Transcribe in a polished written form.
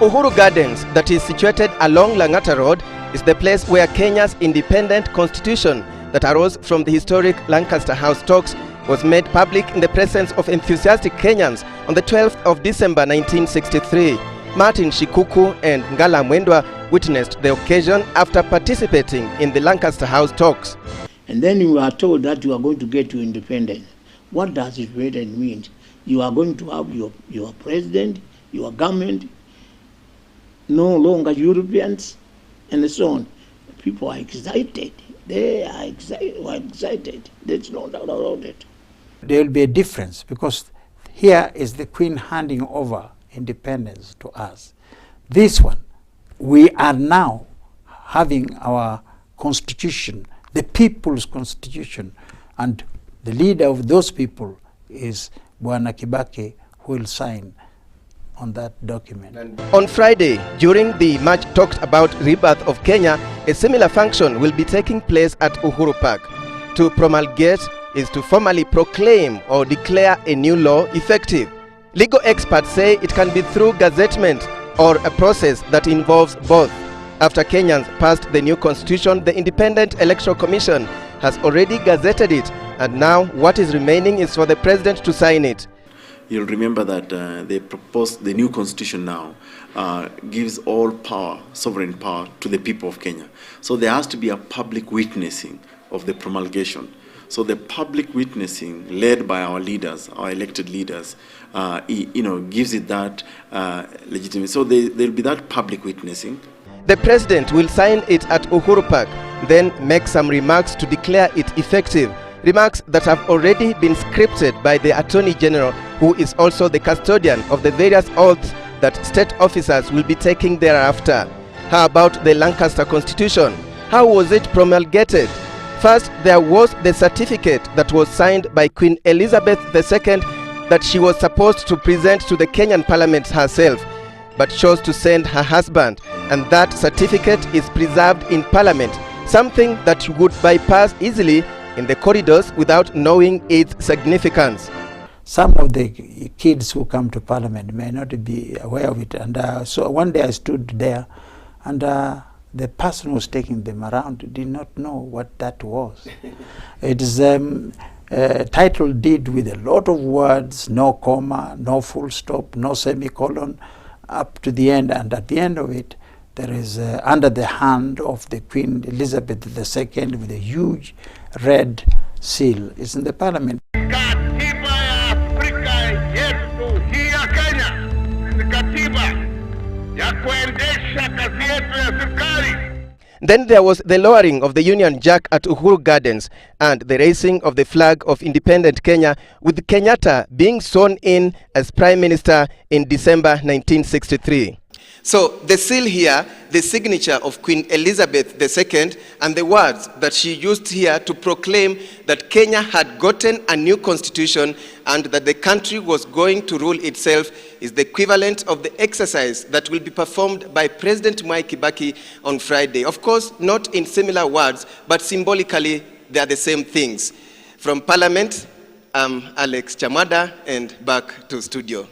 Uhuru Gardens, that is situated along Lang'ata Road, is the place where Kenya's independent constitution that arose from the historic Lancaster House talks was made public in the presence of enthusiastic Kenyans on the 12th of December 1963. Martin Shikuku and Ngala Mwendwa witnessed the occasion after participating in the Lancaster House talks. And then you are told that you are going to get your independence. What does it really mean? You are going to have your president, your government, no longer Europeans, and so on. People are excited. They are excited. There's no doubt about it. There will be a difference because here is the Queen handing over independence to us. This one, we are now having our constitution, the people's constitution, and the leader of those people is Bwana Kibaki, who will sign on that document. On Friday, during the much talked about rebirth of Kenya, a similar function will be taking place at Uhuru Park. To promulgate is to formally proclaim or declare a new law effective. Legal experts say it can be through gazettement or a process that involves both. After Kenyans passed the new constitution, the Independent Electoral Commission has already gazetted it, and now what is remaining is for the president to sign it. You'll remember that the new constitution now gives all power, sovereign power, to the people of Kenya. So there has to be a public witnessing of the promulgation. So the public witnessing led by our leaders, our elected leaders, gives it that legitimacy. So there'll be that public witnessing. The president will sign it at Uhuru Park, then make some remarks to declare it effective. Remarks that have already been scripted by the Attorney General, who is also the custodian of the various oaths that state officers will be taking thereafter. How about the Lancaster Constitution? How was it promulgated? First, there was the certificate that was signed by Queen Elizabeth II that she was supposed to present to the Kenyan Parliament herself, but chose to send her husband, and that certificate is preserved in Parliament, something that you would bypass easily in the corridors without knowing its significance. Some of the kids who come to Parliament may not be aware of it, and so one day I stood there, and the person who was taking them around did not know what that was. It is a title deed with a lot of words, no comma, no full stop, no semicolon, up to the end, and at the end of it, there is under the hand of the Queen Elizabeth II with a huge red seal. It's in the Parliament. Katiba ya Afrika yetu hii ya Kenya ni katiba ya kuendesha kazi yetu ya serikali. Then there was the lowering of the Union Jack at Uhuru Gardens and the raising of the flag of independent Kenya, with Kenyatta being sworn in as Prime Minister in December 1963. So the seal here, the signature of Queen Elizabeth II, and the words that she used here to proclaim that Kenya had gotten a new constitution and that the country was going to rule itself, is the equivalent of the exercise that will be performed by President Mwai Kibaki on Friday. Of course, not in similar words, but symbolically they are the same things. From Parliament, I'm Alex Chamwada, and back to studio.